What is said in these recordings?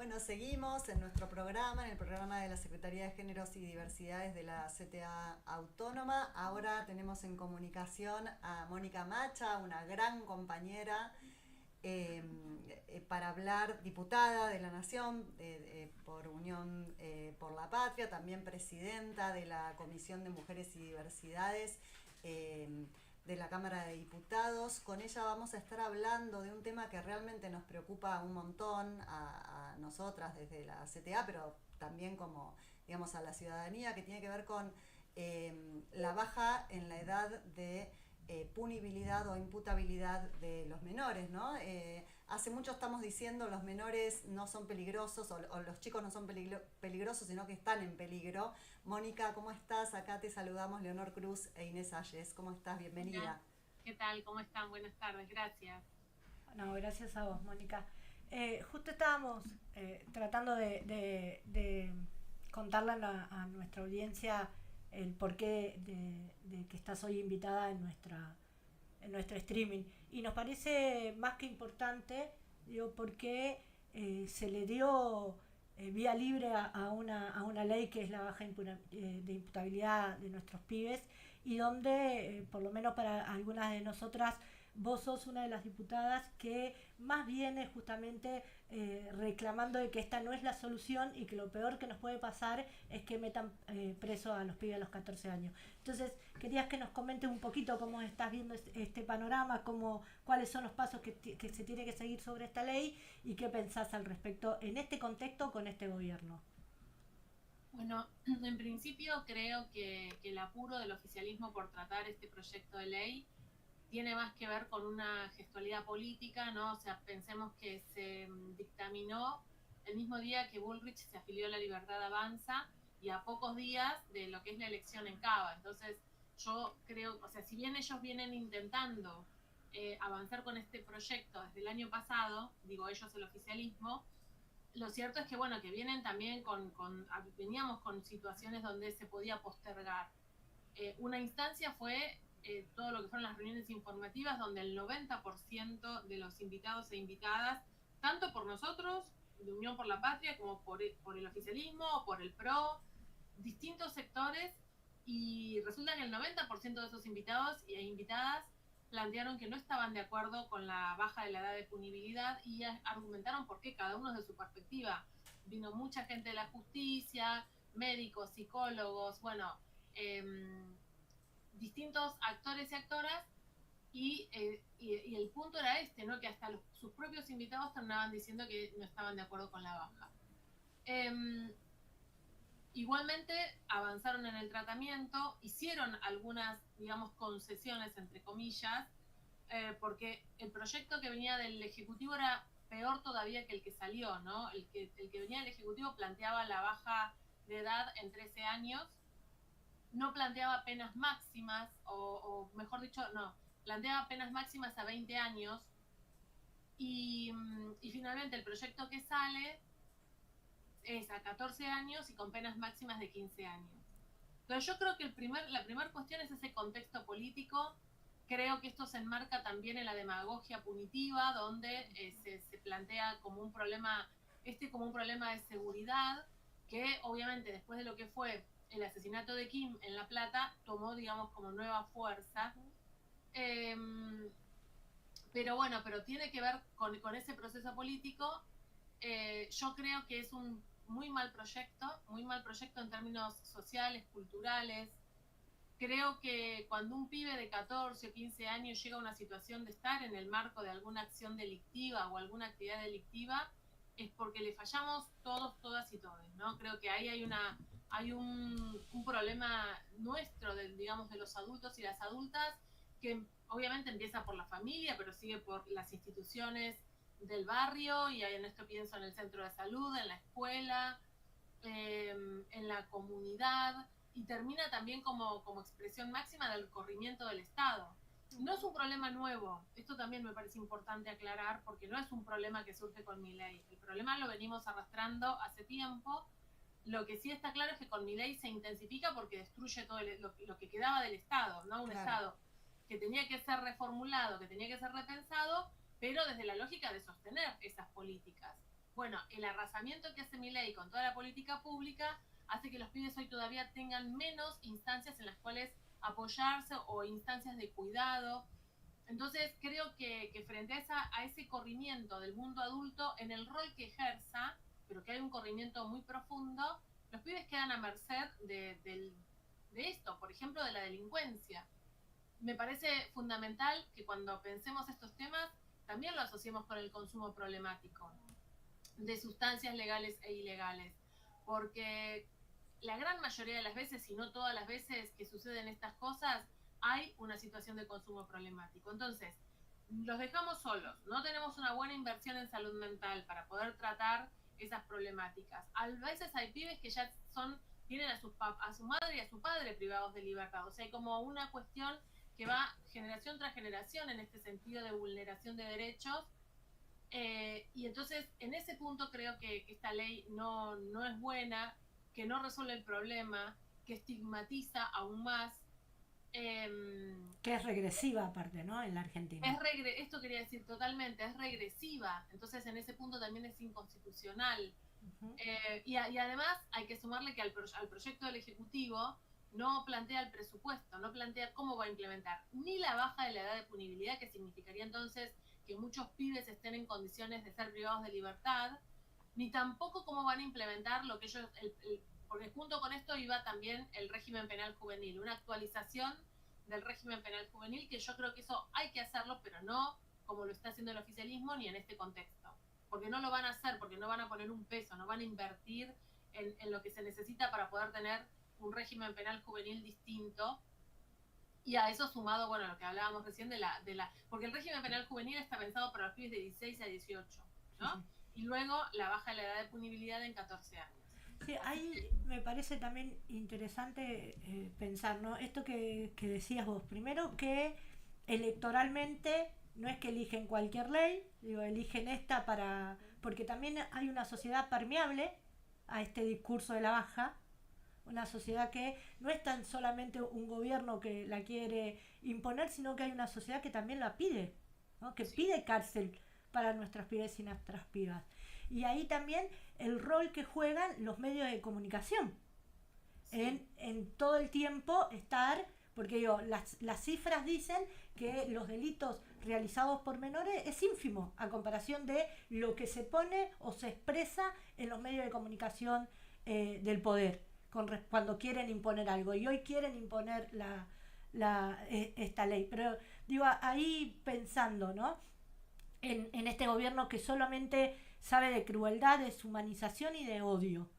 Bueno, seguimos en nuestro programa, en el programa de la Secretaría de Géneros y Diversidades de la CTA Autónoma. Ahora tenemos en comunicación a Mónica Macha, una gran compañera, para hablar, diputada de la Nación por Unión por la Patria, también presidenta de la Comisión de Mujeres y Diversidades de la Cámara de Diputados. Con ella vamos a estar hablando de un tema que realmente nos preocupa un montón a nosotras desde la CTA, pero también como, digamos, a la ciudadanía, que tiene que ver con la baja en la edad de punibilidad o imputabilidad de los menores, ¿no? Hace mucho estamos diciendo los menores no son peligrosos o los chicos no son peligrosos, sino que están en peligro. Mónica, ¿cómo estás? Acá te saludamos Leonor Cruz e Inés Ayes. ¿Cómo estás? Hola, Bienvenida. ¿qué tal? ¿Cómo están? Buenas tardes, gracias. No, gracias a vos, Mónica. Justo estábamos tratando de contarle a nuestra audiencia el porqué de que estás hoy invitada en nuestro streaming. Y nos parece más que importante, digo, porque se le dio vía libre a una ley que es la baja de imputabilidad de nuestros pibes y donde, por lo menos para algunas de nosotras, vos sos una de las diputadas que más viene justamente reclamando de que esta no es la solución y que lo peor que nos puede pasar es que metan preso a los pibes a los 14 años. Entonces, querías que nos comentes un poquito cómo estás viendo este panorama, cuáles son los pasos que se tiene que seguir sobre esta ley y qué pensás al respecto en este contexto con este gobierno. Bueno, en principio creo que el apuro del oficialismo por tratar este proyecto de ley tiene más que ver con una gestualidad política, ¿no? O sea, pensemos que se dictaminó el mismo día que Bullrich se afilió a la Libertad Avanza y a pocos días de lo que es la elección en Cava. Entonces, yo creo, o sea, si bien ellos vienen intentando avanzar con este proyecto desde el año pasado, digo ellos el oficialismo, lo cierto es que, bueno, que vienen también veníamos con situaciones donde se podía postergar. Una instancia fue todo lo que fueron las reuniones informativas, donde el 90% de los invitados e invitadas, tanto por nosotros, de Unión por la Patria, como por el oficialismo o por el PRO, distintos sectores, y resulta que el 90% de esos invitados e invitadas plantearon que no estaban de acuerdo con la baja de la edad de punibilidad y argumentaron por qué, cada uno desde su perspectiva. Vino mucha gente de la justicia, médicos, psicólogos, bueno, distintos actores y actoras, y el punto era este, ¿no? Que hasta sus propios invitados terminaban diciendo que no estaban de acuerdo con la baja. Igualmente avanzaron en el tratamiento, hicieron algunas, digamos, concesiones, entre comillas, porque el proyecto que venía del Ejecutivo era peor todavía que el que salió, ¿no? El que venía del Ejecutivo planteaba la baja de edad en 13 años, no planteaba penas máximas, o mejor dicho, no, planteaba penas máximas a 20 años, y finalmente el proyecto que sale es a 14 años y con penas máximas de 15 años. Entonces yo creo que la primera cuestión es ese contexto político. Creo que esto se enmarca también en la demagogia punitiva, donde se plantea como un problema, como un problema de seguridad, que obviamente después de lo que fue el asesinato de Kim en La Plata, tomó, digamos, como nueva fuerza. Eh, pero bueno, pero tiene que ver con ese proceso político. Yo creo que es un muy mal proyecto en términos sociales, culturales. Creo que cuando un pibe de 14 o 15 años llega a una situación de estar en el marco de alguna acción delictiva o alguna actividad delictiva, es porque le fallamos todos, todas y todos, ¿no? Creo que ahí hay un problema nuestro, digamos, de los adultos y las adultas, que obviamente empieza por la familia, pero sigue por las instituciones del barrio, y en esto pienso en el centro de salud, en la escuela, en la comunidad, y termina también como expresión máxima del corrimiento del Estado. No es un problema nuevo, esto también me parece importante aclarar, porque no es un problema que surge con mi ley. El problema lo venimos arrastrando hace tiempo. Lo que sí está claro es que con mi ley se intensifica porque destruye todo lo que quedaba del Estado, ¿no? Un Claro. Estado que tenía que ser reformulado, que tenía que ser repensado, pero desde la lógica de sostener esas políticas. Bueno, el arrasamiento que hace Milei con toda la política pública hace que los pibes hoy todavía tengan menos instancias en las cuales apoyarse o instancias de cuidado. Entonces creo que frente a ese corrimiento del mundo adulto, en el rol que ejerza, pero que hay un corrimiento muy profundo, los pibes quedan a merced de esto, por ejemplo, de la delincuencia. Me parece fundamental que cuando pensemos estos temas también lo asociemos con el consumo problemático de sustancias legales e ilegales, porque la gran mayoría de las veces, si no todas las veces que suceden estas cosas, hay una situación de consumo problemático. Entonces, los dejamos solos, no tenemos una buena inversión en salud mental para poder tratar esas problemáticas. A veces hay pibes que ya tienen a su madre y a su padre privados de libertad, o sea, hay como una cuestión que va generación tras generación en este sentido de vulneración de derechos. Y entonces, en ese punto creo que esta ley no es buena, que no resuelve el problema, que estigmatiza aún más. Que es regresiva aparte, ¿no? En la Argentina. Esto quería decir totalmente, es regresiva, entonces en ese punto también es inconstitucional. Uh-huh. Y además hay que sumarle que al proyecto del Ejecutivo no plantea el presupuesto, no plantea cómo va a implementar ni la baja de la edad de punibilidad, que significaría entonces que muchos pibes estén en condiciones de ser privados de libertad, ni tampoco cómo van a implementar lo que ellos, porque junto con esto iba también el régimen penal juvenil, una actualización del régimen penal juvenil, que yo creo que eso hay que hacerlo, pero no como lo está haciendo el oficialismo ni en este contexto, porque no lo van a hacer, porque no van a poner un peso, no van a invertir en lo que se necesita para poder tener un régimen penal juvenil distinto. Y a eso sumado, bueno, lo que hablábamos recién de la porque el régimen penal juvenil está pensado para los pibes de 16 a 18, ¿no? Sí. Y luego la baja de la edad de punibilidad en 14 años. Sí, ahí me parece también interesante pensar, ¿no? Esto que decías vos, primero que electoralmente no es que eligen cualquier ley, digo, eligen esta porque también hay una sociedad permeable a este discurso de la baja, una sociedad que no es tan solamente un gobierno que la quiere imponer, sino que hay una sociedad que también la pide, ¿no? Que pide cárcel para nuestras pibes y nuestras pibas. Y ahí también el rol que juegan los medios de comunicación, en todo el tiempo estar, porque digo, las cifras dicen que los delitos realizados por menores es ínfimo a comparación de lo que se pone o se expresa en los medios de comunicación del poder, cuando quieren imponer algo, y hoy quieren imponer esta ley. Pero digo, ahí pensando, ¿no? En este gobierno que solamente sabe de crueldad, deshumanización y de odio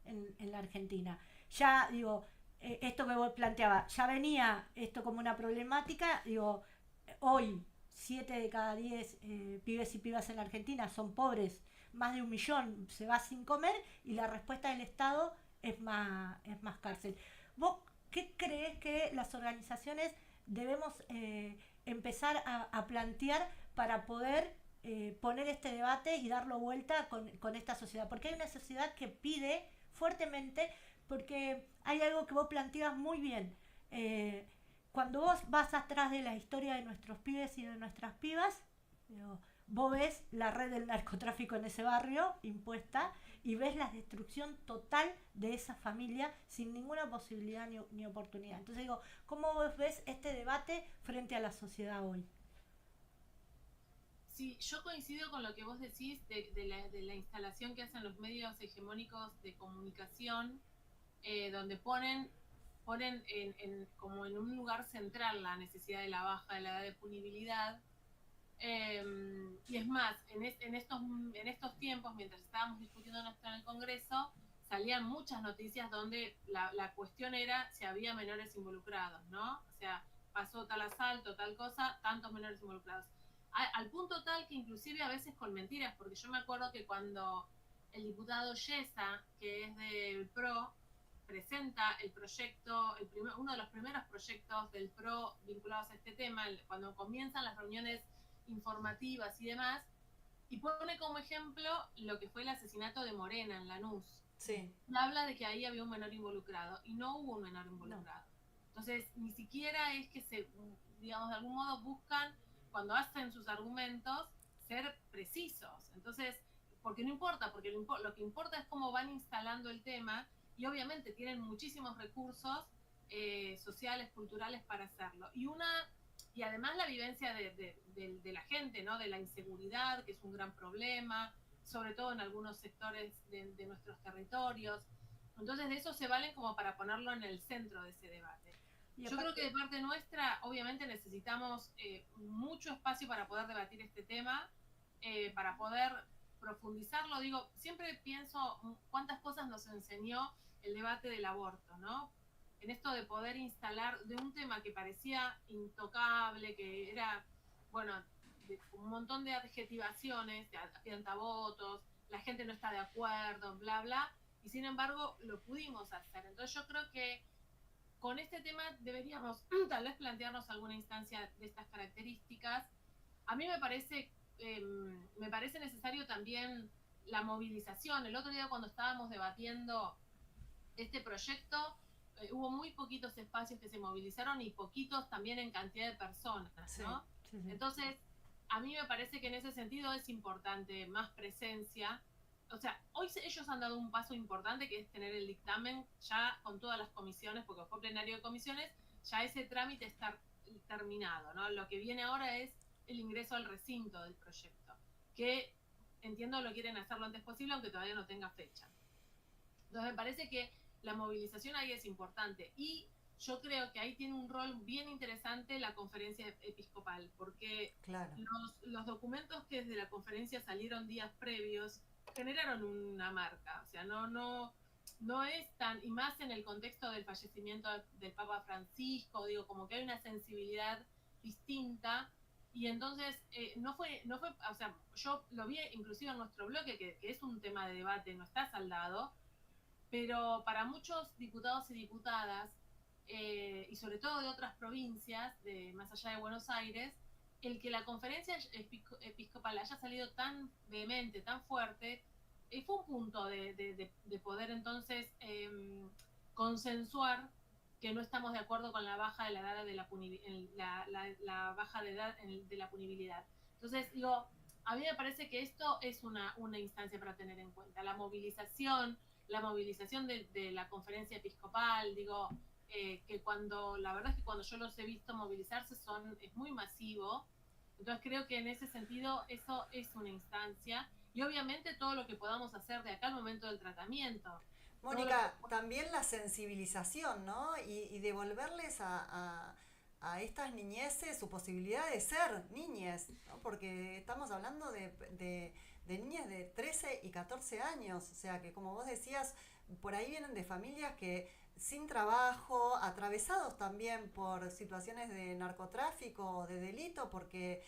en la Argentina. Ya, digo, esto que vos planteabas, ya venía esto como una problemática, digo, hoy 7 de cada 10 pibes y pibas en la Argentina son pobres, más de 1 millón se va sin comer, y la respuesta del Estado es más cárcel. ¿Vos qué crees que las organizaciones debemos empezar a plantear para poder poner este debate y darlo vuelta con esta sociedad? Porque hay una sociedad que pide fuertemente, porque hay algo que vos planteas muy bien. Cuando vos vas atrás de la historia de nuestros pibes y de nuestras pibas, vos ves la red del narcotráfico en ese barrio impuesta, y ves la destrucción total de esa familia sin ninguna posibilidad ni oportunidad. Entonces digo, ¿cómo vos ves este debate frente a la sociedad hoy? Sí, yo coincido con lo que vos decís de la instalación que hacen los medios hegemónicos de comunicación, donde ponen como en un lugar central la necesidad de la baja de la edad de punibilidad. Y es más, en estos tiempos, mientras estábamos discutiendo esto en el Congreso, salían muchas noticias donde la cuestión era si había menores involucrados, ¿no? O sea, pasó tal asalto, tal cosa, tantos menores involucrados. Al punto tal que inclusive a veces con mentiras, porque yo me acuerdo que cuando el diputado Yesa, que es del PRO, presenta el proyecto, uno de los primeros proyectos del PRO vinculados a este tema, cuando comienzan las reuniones informativas y demás, y pone como ejemplo lo que fue el asesinato de Morena en Lanús. Sí. Y habla de que ahí había un menor involucrado, y no hubo un menor involucrado. No. Entonces, ni siquiera es que digamos, de algún modo buscan, cuando hacen sus argumentos, ser precisos. Entonces, porque no importa, porque lo que importa es cómo van instalando el tema, y obviamente tienen muchísimos recursos sociales, culturales para hacerlo. Y además la vivencia de la gente, ¿no? De la inseguridad, que es un gran problema, sobre todo en algunos sectores de nuestros territorios. Entonces de eso se valen como para ponerlo en el centro de ese debate. Yo creo que de parte nuestra, obviamente necesitamos mucho espacio para poder debatir este tema, para poder profundizarlo. Digo, siempre pienso cuántas cosas nos enseñó el debate del aborto, ¿no? En esto de poder instalar de un tema que parecía intocable, que era, bueno, un montón de adjetivaciones, de piantavotos, la gente no está de acuerdo, bla, bla, y sin embargo lo pudimos hacer. Entonces yo creo que con este tema deberíamos tal vez plantearnos alguna instancia de estas características. A mí me parece necesario también la movilización. El otro día cuando estábamos debatiendo este proyecto, hubo muy poquitos espacios que se movilizaron y poquitos también en cantidad de personas, ¿no? Sí, sí. Entonces, a mí me parece que en ese sentido es importante más presencia. O sea, hoy ellos han dado un paso importante, que es tener el dictamen ya con todas las comisiones, porque fue plenario de comisiones, ya ese trámite está terminado, ¿no? Lo que viene ahora es el ingreso al recinto del proyecto, que entiendo lo quieren hacer lo antes posible, aunque todavía no tenga fecha. Entonces me parece que la movilización ahí es importante, y yo creo que ahí tiene un rol bien interesante la conferencia episcopal, porque claro, los documentos que desde la conferencia salieron días previos generaron una marca. O sea, no es tan, y más en el contexto del fallecimiento del Papa Francisco, digo, como que hay una sensibilidad distinta, y entonces no fue, o sea, yo lo vi inclusive en nuestro bloque, que es un tema de debate, no está saldado, pero para muchos diputados y diputadas, y sobre todo de otras provincias, más allá de Buenos Aires, el que la conferencia episcopal haya salido tan vehemente, tan fuerte, fue un punto de poder entonces consensuar que no estamos de acuerdo con la baja de la edad de la baja de edad de la punibilidad. Entonces, digo, a mí me parece que esto es una instancia para tener en cuenta. La movilización de la conferencia episcopal, digo, que la verdad es que cuando yo los he visto movilizarse es muy masivo. Entonces creo que en ese sentido eso es una instancia, y obviamente todo lo que podamos hacer de acá al momento del tratamiento. Mónica, también la sensibilización, ¿no? Y devolverles a estas niñeces su posibilidad de ser niñes, ¿no? Porque estamos hablando de niñas de 13 y 14 años, o sea que como vos decías, por ahí vienen de familias que sin trabajo, atravesados también por situaciones de narcotráfico o de delito, porque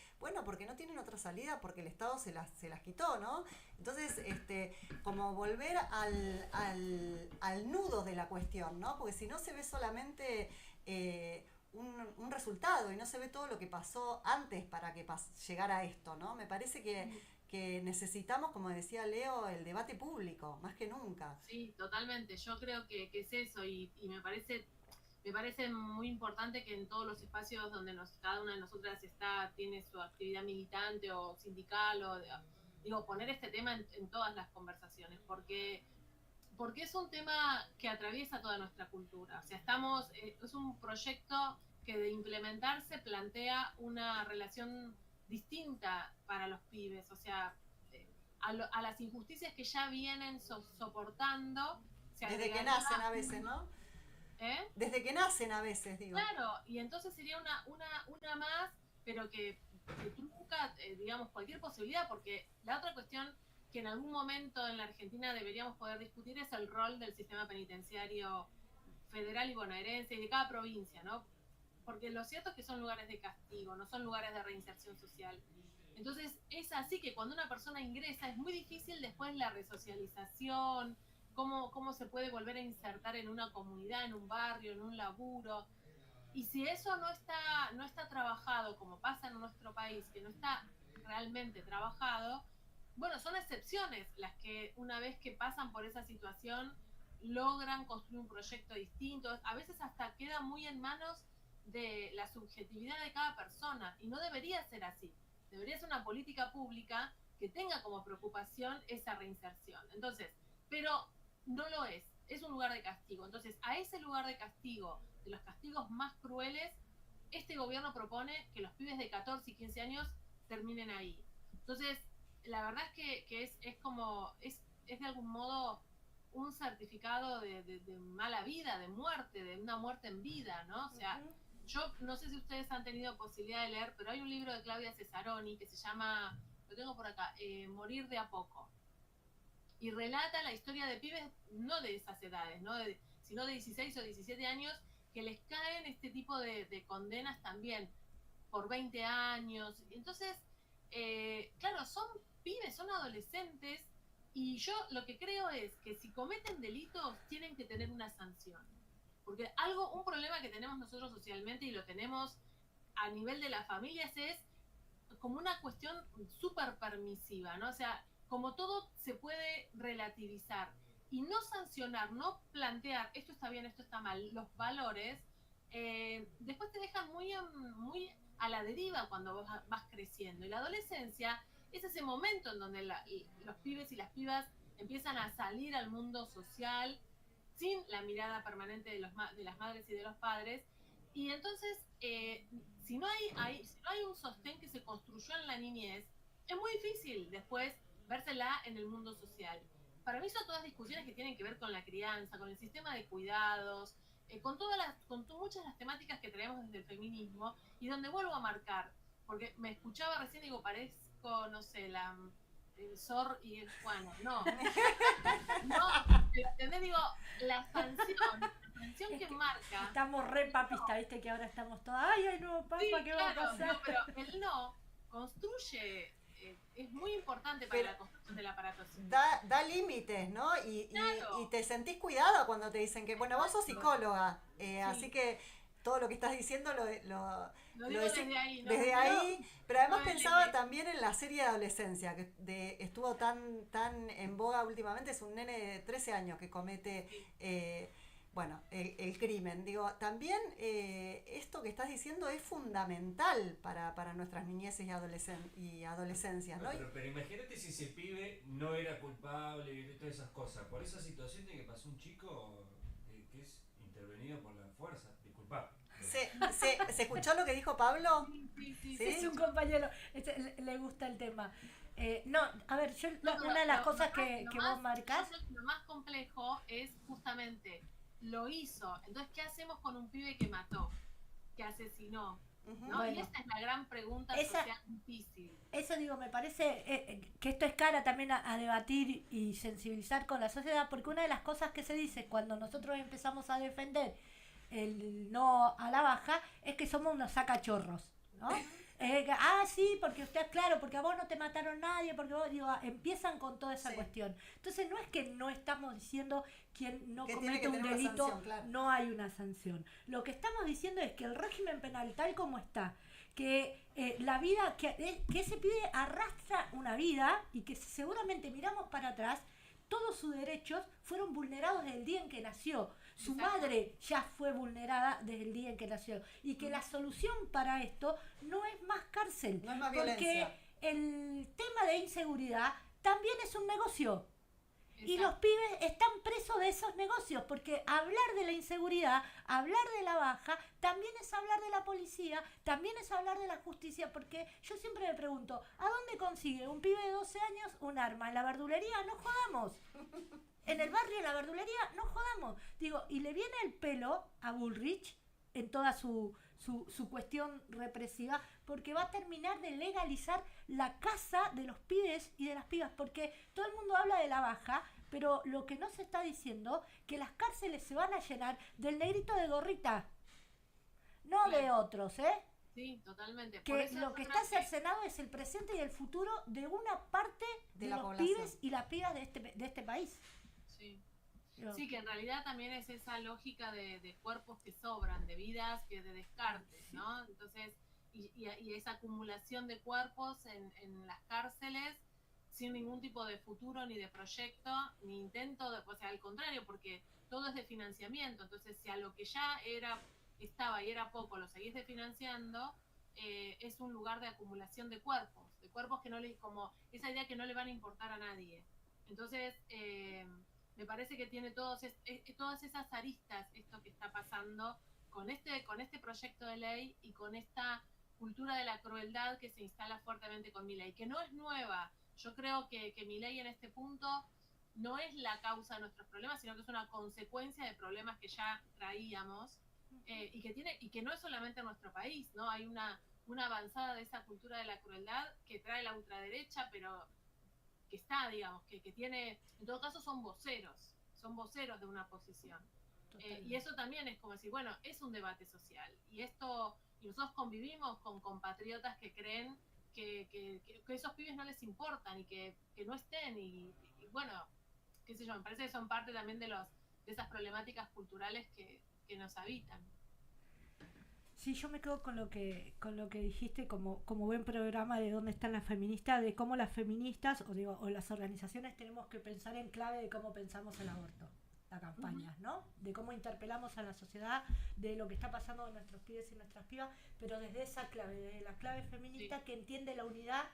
no tienen otra salida, porque el Estado se las quitó, ¿no? Entonces, como volver al nudo de la cuestión, ¿no? Porque si no se ve solamente un resultado y no se ve todo lo que pasó antes para que llegara a esto, ¿no? Me parece que necesitamos, como decía Leo, el debate público, más que nunca. Sí, totalmente. Yo creo que es eso, y me parece muy importante que en todos los espacios donde cada una de nosotras tiene su actividad militante o sindical, poner este tema en todas las conversaciones, porque es un tema que atraviesa toda nuestra cultura. O sea, es un proyecto que de implementarse plantea una relación distinta para los pibes, o sea, a las injusticias que ya vienen soportando. Desde que nacen a veces, ¿no? Desde que nacen a veces, digo. Claro, y entonces sería una más, pero que trunca, digamos, cualquier posibilidad, porque la otra cuestión que en algún momento en la Argentina deberíamos poder discutir es el rol del sistema penitenciario federal y bonaerense y de cada provincia, ¿no? Porque lo cierto es que son lugares de castigo, no son lugares de reinserción social. Entonces es así que cuando una persona ingresa es muy difícil después la resocialización, cómo se puede volver a insertar en una comunidad, en un barrio, en un laburo. Y si eso no está trabajado, como pasa en nuestro país, que no está realmente trabajado, bueno, son excepciones las que una vez que pasan por esa situación logran construir un proyecto distinto. A veces hasta queda muy en manos de la subjetividad de cada persona, y no debería ser así. Debería ser una política pública que tenga como preocupación esa reinserción. Entonces, pero no lo es un lugar de castigo. Entonces, a ese lugar de castigo, de los castigos más crueles, este gobierno propone que los pibes de 14 y 15 años terminen ahí. Entonces, la verdad es que es de algún modo un certificado de mala vida, de muerte, de una muerte en vida, ¿no? O sea, yo no sé si ustedes han tenido posibilidad de leer, pero hay un libro de Claudia Cesaroni que se llama, lo tengo por acá, Morir de a poco. Y relata la historia de pibes, no de esas edades, ¿no? Sino de 16 o 17 años, que les caen este tipo de condenas también por 20 años. Entonces, claro, son pibes, son adolescentes, y yo lo que creo es que si cometen delitos tienen que tener una sanción. Porque un problema que tenemos nosotros socialmente, y lo tenemos a nivel de las familias, es como una cuestión súper permisiva, ¿no? O sea, como todo se puede relativizar y no sancionar, no plantear esto está bien, esto está mal, los valores, después te dejan muy a la deriva cuando vas creciendo. Y la adolescencia es ese momento en donde los pibes y las pibas empiezan a salir al mundo social sin la mirada permanente de las madres y de los padres. Y entonces, si no hay un sostén que se construyó en la niñez, es muy difícil después vérsela en el mundo social. Para mí son todas discusiones que tienen que ver con la crianza, con el sistema de cuidados, con muchas de las temáticas que traemos desde el feminismo, y donde vuelvo a marcar, porque me escuchaba recién, digo, parezco, no sé, Sor y el Juana, no, pero ¿entendés? Digo, la sanción que marca. Estamos re papista, viste que ahora estamos todas, ay, no, papá, sí, ¿qué claro, va a pasar? No, pero el no construye, es muy importante para la construcción del aparato. Da límites, ¿no? Claro. Y te sentís cuidada cuando te dicen que, bueno, vos sos psicóloga, sí. Así que todo lo que estás diciendo lo digo desde ahí, ¿no? Desde ahí, pero además pensaba también en la serie de adolescencia, que estuvo tan en boga últimamente. Es un nene de 13 años que comete, bueno, el crimen. Digo, también esto que estás diciendo es fundamental para nuestras niñeces y adolescencias, ¿no? Pero imagínate si ese pibe no era culpable y todas esas cosas. Por esa situación de que pasó un chico que es intervenido por la fuerza. Disculpa. ¿Se escuchó lo que dijo Pablo? Sí. Es un compañero, le gusta el tema. No, a ver, yo una de las cosas que vos marcás. Lo más complejo es justamente, lo hizo. Entonces, ¿qué hacemos con un pibe que mató, que asesinó? ¿No? Bueno, y esa es la gran pregunta social difícil. Eso digo, me parece que esto es cara también a debatir y sensibilizar con la sociedad, porque una de las cosas que se dice cuando nosotros empezamos a defender el no a la baja es que somos unos sacachorros, ¿no? Sí, porque usted, claro, porque a vos no te mataron nadie, porque vos, digo, empiezan con toda esa cuestión. Entonces no es que no estamos diciendo quien no comete un delito, sanción, claro. No hay una sanción. Lo que estamos diciendo es que el régimen penal tal como está, que la vida, que ese pibe arrastra una vida y que seguramente miramos para atrás, todos sus derechos fueron vulnerados desde el día en que nació. Su madre ya fue vulnerada desde el día en que nació. Y que la solución para esto no es más cárcel. No es más violencia. Porque el tema de inseguridad también es un negocio. Y los pibes están presos de esos negocios, porque hablar de la inseguridad, hablar de la baja, también es hablar de la policía, también es hablar de la justicia, porque yo siempre me pregunto, ¿a dónde consigue un pibe de 12 años un arma? ¿En la verdulería? No jodamos. En el barrio, en la verdulería, no jodamos. Digo, y le viene el pelo a Bullrich en toda su cuestión represiva, porque va a terminar de legalizar la caza de los pibes y de las pibas, porque todo el mundo habla de la baja, pero lo que no se está diciendo, que las cárceles se van a llenar del negrito de gorrita, no claro. De otros, ¿eh? Sí, totalmente. Que lo que está cercenado es el presente y el futuro de una parte de los población. Pibes y las pibas de este país. Sí. Sí, que en realidad también es esa lógica de cuerpos que sobran, de vidas que de descartes, ¿no? Entonces, y esa acumulación de cuerpos en las cárceles sin ningún tipo de futuro, ni de proyecto, ni intento, o sea, al contrario, porque todo es de financiamiento. Entonces, si a lo que ya estaba y era poco lo seguís desfinanciando, es un lugar de acumulación de cuerpos cuerpos que no le, como esa idea que no le van a importar a nadie. Entonces, me parece que tiene todas esas aristas esto que está pasando con este proyecto de ley y con esta cultura de la crueldad que se instala fuertemente con Milei, que no es nueva. Yo creo que Milei en este punto no es la causa de nuestros problemas, sino que es una consecuencia de problemas que ya traíamos, y que no es solamente en nuestro país, ¿no? Hay una avanzada de esa cultura de la crueldad que trae la ultraderecha, pero que está, digamos, que tiene, en todo caso son voceros de una posición. Y eso también es como decir, bueno, es un debate social, y nosotros convivimos con compatriotas que creen que esos pibes no les importan y que no estén, y bueno, qué sé yo, me parece que son parte también de esas problemáticas culturales que nos habitan. Sí, yo me quedo con lo que dijiste como buen programa de dónde están las feministas, de cómo las feministas o las organizaciones tenemos que pensar en clave de cómo pensamos el aborto, la campaña, ¿no? De cómo interpelamos a la sociedad, de lo que está pasando con nuestros pibes y nuestras pibas, pero desde esa clave, desde la clave feminista, sí, que entiende la unidad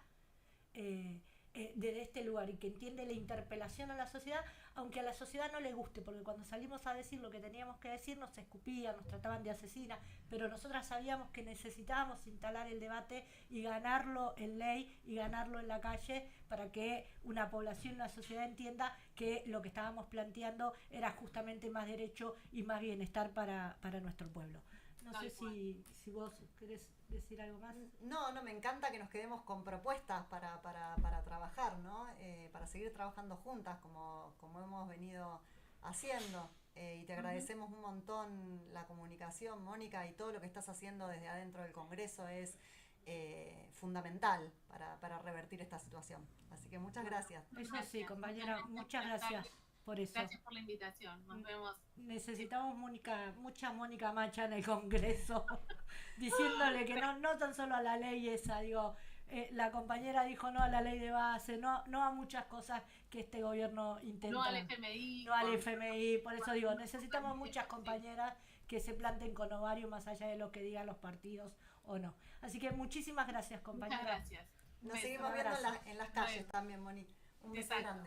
desde este lugar y que entiende la interpelación a la sociedad, aunque a la sociedad no le guste, porque cuando salimos a decir lo que teníamos que decir nos escupían, nos trataban de asesinas, pero nosotras sabíamos que necesitábamos instalar el debate y ganarlo en ley y ganarlo en la calle para que una población, una sociedad entienda que lo que estábamos planteando era justamente más derecho y más bienestar para nuestro pueblo. No sé si vos querés decir algo más. No, me encanta que nos quedemos con propuestas para trabajar, ¿no? Para seguir trabajando juntas como hemos venido haciendo. Y te agradecemos un montón la comunicación, Mónica, y todo lo que estás haciendo desde adentro del Congreso es fundamental para revertir esta situación. Así que muchas gracias. Eso sí, compañera, muchas gracias por eso. Gracias por la invitación, nos vemos. Necesitamos mucha Mónica Macha en el Congreso, diciéndole que no tan solo a la ley esa, la compañera dijo no a la ley de base, no a muchas cosas que este gobierno intenta. No al FMI. No al FMI, por eso necesitamos muchas compañeras que se planten con ovario más allá de lo que digan los partidos o no. Así que muchísimas gracias, compañera. Muchas gracias. Nos seguimos viendo en las calles también, Moni. Un beso grande.